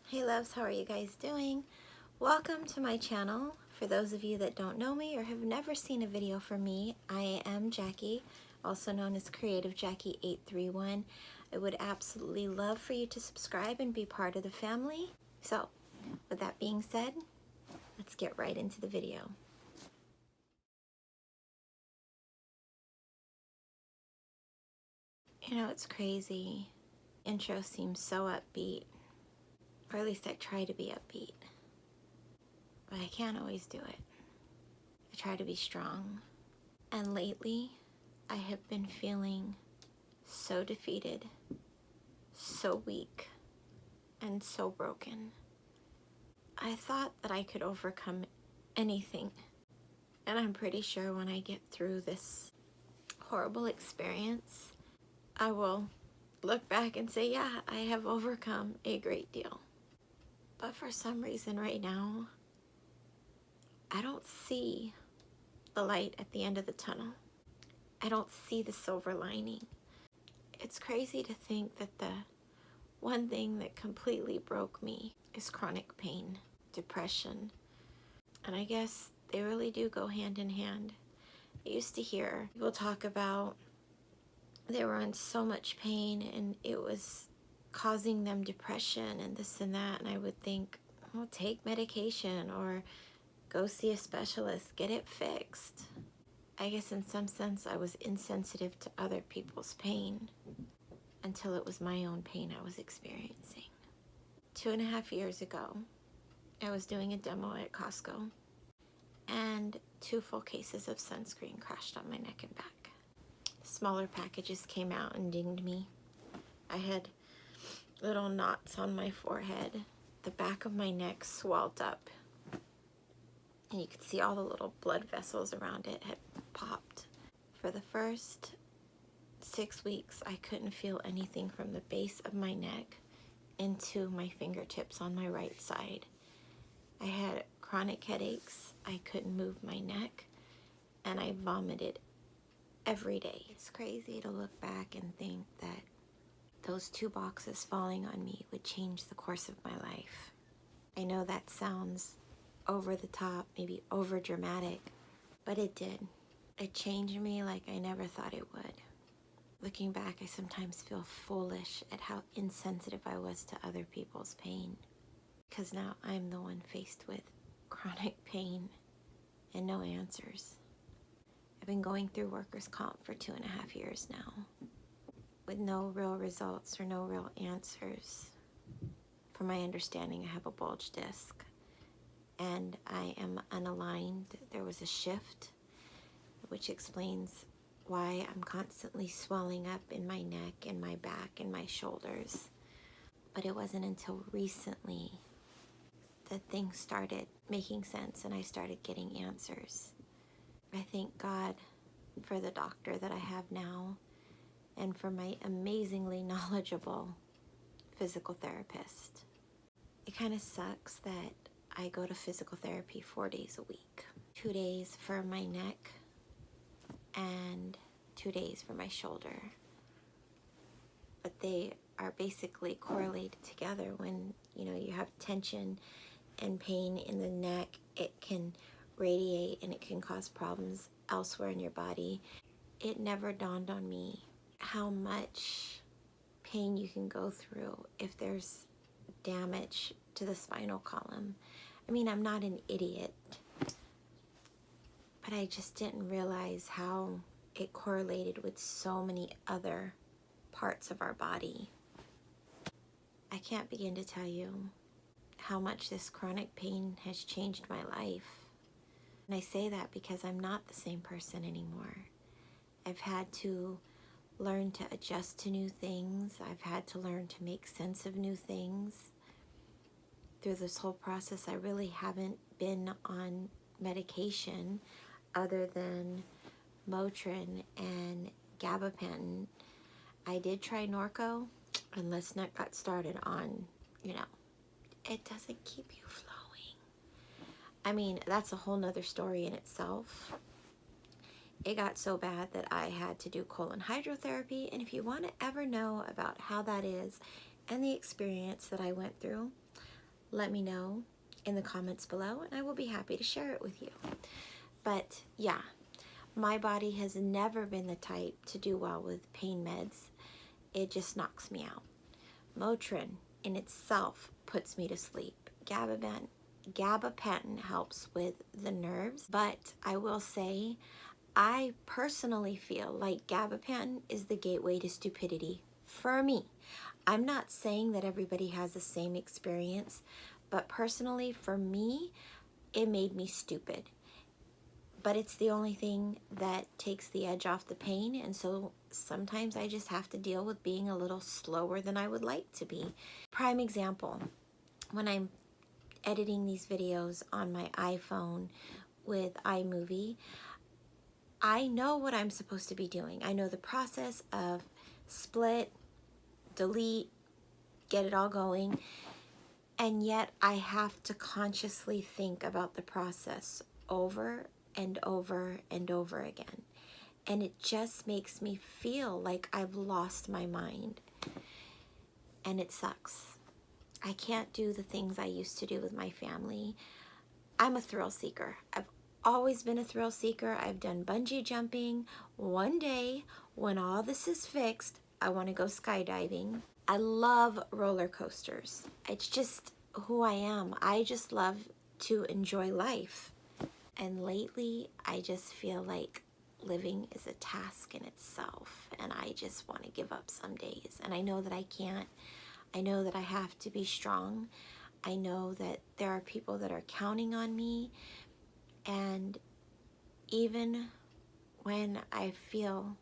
Hey loves, how are you guys doing? Welcome to my channel. For those of you that don't know me or have never seen a video from me, I am Jackie, also known as Creative Jackie 831. I would absolutely love for you to subscribe and be part of the family. So, with that being said, let's get right into the video. You know, it's crazy. Intro seems so upbeat, or at least I try to be upbeat, but I can't always do it. I try to be strong. And lately, I have been feeling so defeated, so weak, and so broken. I thought that I could overcome anything. And I'm pretty sure when I get through this horrible experience, I will look back and say, yeah, I have overcome a great deal. But for some reason right now, I don't see the light at the end of the tunnel. I don't see the silver lining. It's crazy to think that the one thing that completely broke me is chronic pain, depression, and I guess they really do go hand in hand. I used to hear people talk about they were in so much pain and it was causing them depression and this and that, and I would think, well, take medication or go see a specialist, get it fixed. I guess in some sense I was insensitive to other people's pain until it was my own pain I was experiencing. 2.5 years ago, I was doing a demo at Costco and 2 full cases of sunscreen crashed on my neck and back. Smaller packages came out and dinged me. I had little knots on my forehead. The back of my neck swelled up and you could see all the little blood vessels around it had popped. For the first 6 weeks, I couldn't feel anything from the base of my neck into my fingertips on my right side. I had chronic headaches, I couldn't move my neck, and I vomited every day. It's crazy to look back and think that those 2 boxes falling on me would change the course of my life. I know that sounds over the top, maybe over dramatic, but it did. It changed me like I never thought it would. Looking back, I sometimes feel foolish at how insensitive I was to other people's pain, because now I'm the one faced with chronic pain and no answers. I've been going through workers' comp for 2.5 years now, with no real results or no real answers. From my understanding, I have a bulge disc, and I am unaligned. There was a shift, which explains why I'm constantly swelling up in my neck and my back and my shoulders. But it wasn't until recently that things started making sense and I started getting answers. I thank God for the doctor that I have now and for my amazingly knowledgeable physical therapist. It kind of sucks that I go to physical therapy 4 days a week. 2 days for my neck and 2 days for my shoulder. But they are basically correlated together. When you have tension and pain in the neck, it can radiate and it can cause problems elsewhere in your body. It never dawned on me how much pain you can go through if there's damage to the spinal column. I mean, I'm not an idiot, but I just didn't realize how it correlated with so many other parts of our body. I can't begin to tell you how much this chronic pain has changed my life. And I say that because I'm not the same person anymore. I've had to learn to adjust to new things. I've had to learn to make sense of new things. Through this whole process, I really haven't been on medication other than Motrin and gabapentin. I did try Norco, and let's not get started on, it doesn't keep you flowing. I mean, that's a whole nother story in itself. It got so bad that I had to do colon hydrotherapy, and if you want to ever know about how that is and the experience that I went through, let me know in the comments below, and I will be happy to share it with you. But yeah, my body has never been the type to do well with pain meds. It just knocks me out. Motrin in itself puts me to sleep. Gabapentin helps with the nerves, but I will say I personally feel like gabapentin is the gateway to stupidity for me. I'm not saying that everybody has the same experience, but personally for me, it made me stupid. But it's the only thing that takes the edge off the pain, and so sometimes I just have to deal with being a little slower than I would like to be. Prime example, when I'm editing these videos on my iPhone with Imovie, I know what I'm supposed to be doing. I know the process of split, delete, get it all going, and yet I have to consciously think about the process over and over and over again. And it just makes me feel like I've lost my mind. And it sucks. I can't do the things I used to do with my family. I'm a thrill seeker. I've always been a thrill seeker. I've done bungee jumping. One day, when all this is fixed, I want to go skydiving. I love roller coasters. It's just who I am. I just love to enjoy life. And lately, I just feel like living is a task in itself, and I just want to give up some days. And I know that I can't. I know that I have to be strong. I know that there are people that are counting on me, and even when I feel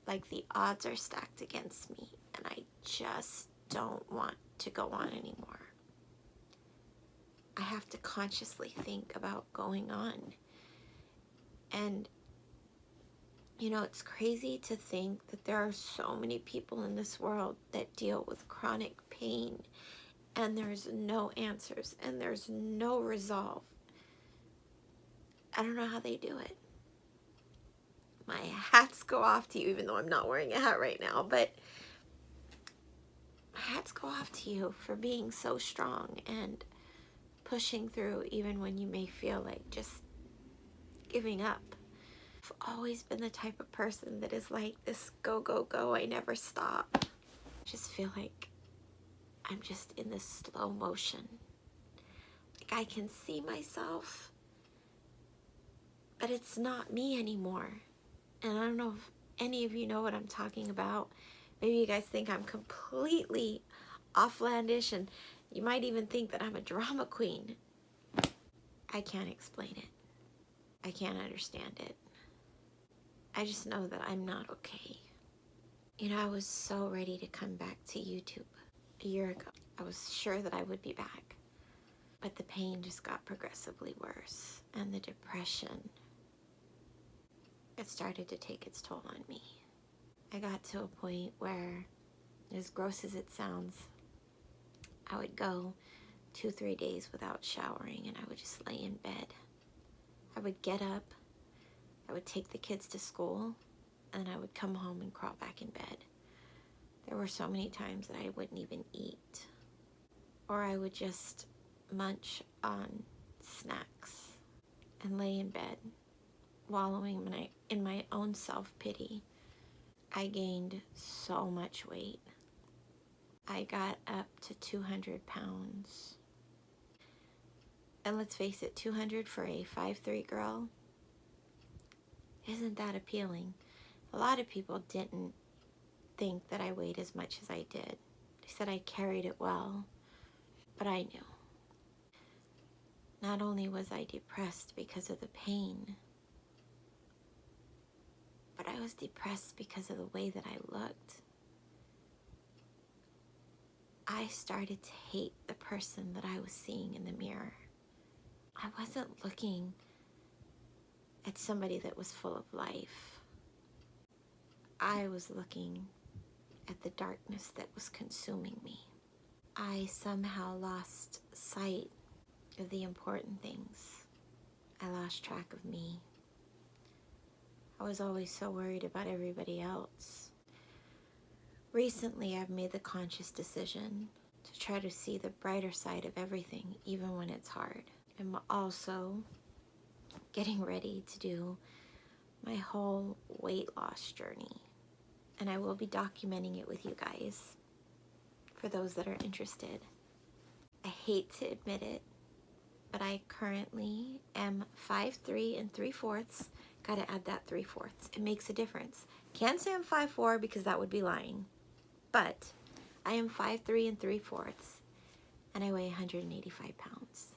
like the odds are stacked against me and I just don't want to go on anymore, I have to consciously think about going on. And you know, it's crazy to think that there are so many people in this world that deal with chronic pain, and there's no answers and there's no resolve. I don't know how they do it. My hats go off to you, even though I'm not wearing a hat right now, but my hats go off to you for being so strong and pushing through even when you may feel like just giving up. I've always been the type of person that is like this go, go, go, I never stop. I just feel like I'm just in this slow motion. Like I can see myself, but it's not me anymore. And I don't know if any of you know what I'm talking about. Maybe you guys think I'm completely offlandish, and you might even think that I'm a drama queen. I can't explain it. I can't understand it. I just know that I'm not okay. You know, I was so ready to come back to YouTube a year ago. I was sure that I would be back. But the pain just got progressively worse. And the depression, it started to take its toll on me. I got to a point where, as gross as it sounds, I would go 2-3 days without showering, and I would just lay in bed. I would get up, I would take the kids to school, and I would come home and crawl back in bed. There were so many times that I wouldn't even eat, or I would just munch on snacks and lay in bed, wallowing in my own self-pity. I gained so much weight. I got up to 200 pounds. And let's face it, 200 for a 5'3" girl, isn't that appealing? A lot of people didn't think that I weighed as much as I did. They said I carried it well, but I knew. Not only was I depressed because of the pain, but I was depressed because of the way that I looked. I started to hate the person that I was seeing in the mirror. I wasn't looking at somebody that was full of life. I was looking at the darkness that was consuming me. I somehow lost sight of the important things. I lost track of me. I was always so worried about everybody else. Recently, I've made the conscious decision to try to see the brighter side of everything, even when it's hard. I'm also getting ready to do my whole weight loss journey, and I will be documenting it with you guys for those that are interested. I hate to admit it, but I currently am 5'3" 3/4. Gotta add that 3/4. It makes a difference. Can't say I'm 5'4" because that would be lying, but I am 5'3" 3/4, and I weigh 185 pounds.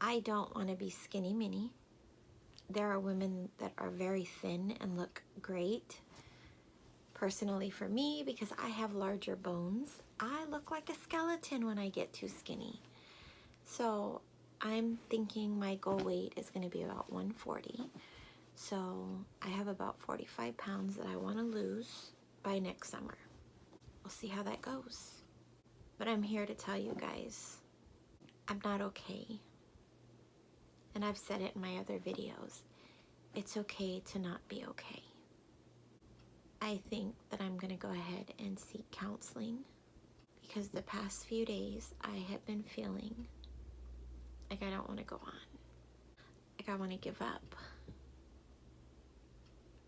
I don't want to be skinny mini. There are women that are very thin and look great. Personally for me, because I have larger bones, I look like a skeleton when I get too skinny. So I'm thinking my goal weight is going to be about 140. So I have about 45 pounds that I want to lose by next summer. We'll see how that goes. But I'm here to tell you guys, I'm not okay. And I've said it in my other videos. It's okay to not be okay. I think that I'm going to go ahead and seek counseling, because the past few days I have been feeling like I don't want to go on. Like I want to give up.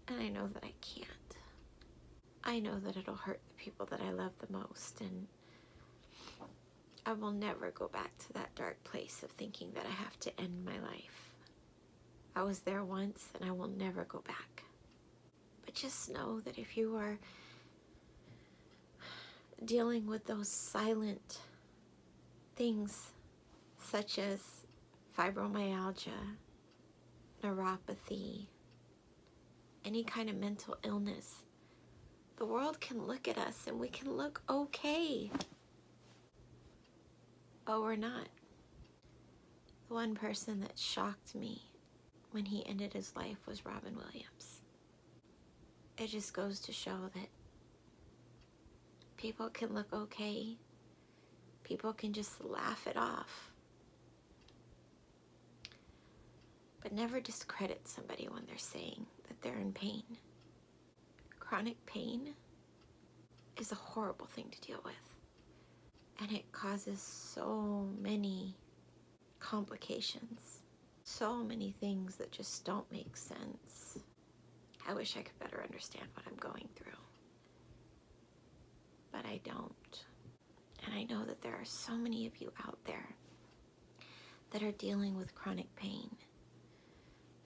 And I know that I can't. I know that it'll hurt the people that I love the most, and I will never go back to that dark place of thinking that I have to end my life. I was there once and I will never go back. But just know that if you are dealing with those silent things such as fibromyalgia, neuropathy, any kind of mental illness, the world can look at us and we can look okay. But we're not. The one person that shocked me when he ended his life was Robin Williams. It just goes to show that people can look okay. People can just laugh it off. But never discredit somebody when they're saying that they're in pain. Chronic pain is a horrible thing to deal with. And it causes so many complications. So many things that just don't make sense. I wish I could better understand what I'm going through. But I don't. And I know that there are so many of you out there that are dealing with chronic pain,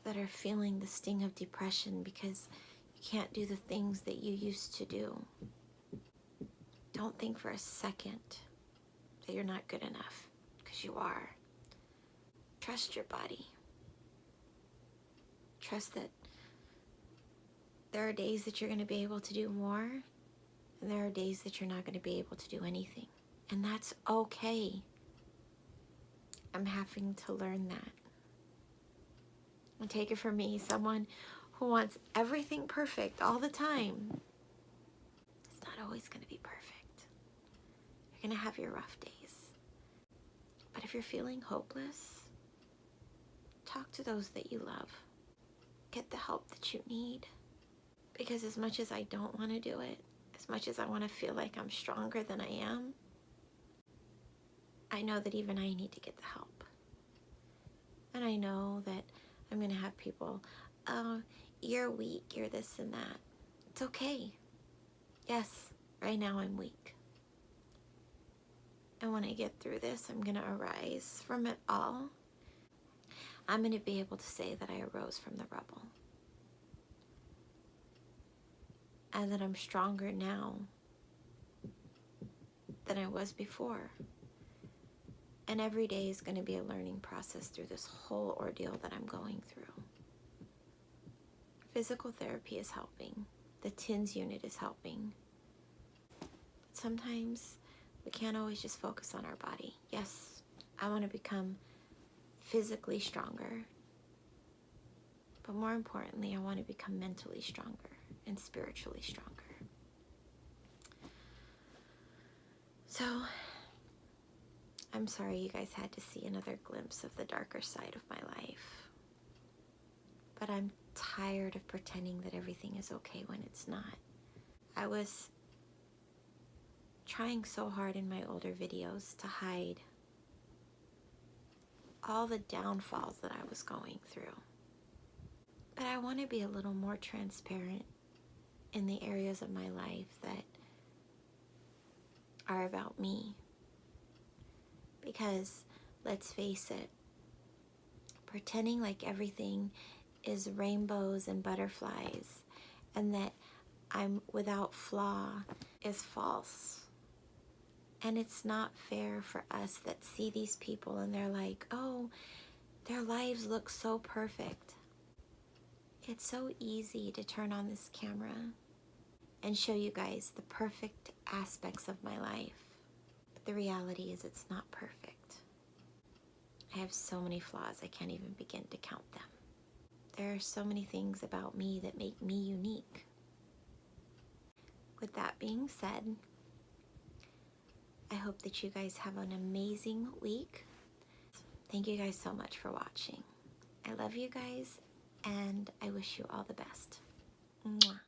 that are feeling the sting of depression because you can't do the things that you used to do. Don't think for a second that you're not good enough, because you are. Trust your body. Trust that there are days that you're going to be able to do more, and there are days that you're not going to be able to do anything. And that's okay. I'm having to learn that. And take it from me, someone who wants everything perfect all the time. It's not always going to be perfect. You're going to have your rough days. But if you're feeling hopeless, talk to those that you love. Get the help that you need. Because as much as I don't want to do it, as much as I want to feel like I'm stronger than I am, I know that even I need to get the help. And I know that I'm going to have people, oh, you're weak, you're this and that. It's okay. Yes, right now I'm weak. And when I get through this, I'm going to arise from it all. I'm going to be able to say that I arose from the rubble. And that I'm stronger now than I was before. And every day is going to be a learning process through this whole ordeal that I'm going through. Physical therapy is helping. The TINS unit is helping. But sometimes we can't always just focus on our body. Yes, I want to become physically stronger. But more importantly, I want to become mentally stronger and spiritually stronger. So, I'm sorry you guys had to see another glimpse of the darker side of my life. But I'm tired of pretending that everything is okay when it's not. I was trying so hard in my older videos to hide all the downfalls that I was going through. But I want to be a little more transparent in the areas of my life that are about me. Because, let's face it, pretending like everything is rainbows and butterflies and that I'm without flaw is false. And it's not fair for us that see these people and they're like, oh, their lives look so perfect. It's so easy to turn on this camera and show you guys the perfect aspects of my life. But the reality is it's not perfect. I have so many flaws, I can't even begin to count them. There are so many things about me that make me unique. With that being said, I hope that you guys have an amazing week. Thank you guys so much for watching. I love you guys, and I wish you all the best. Mwah.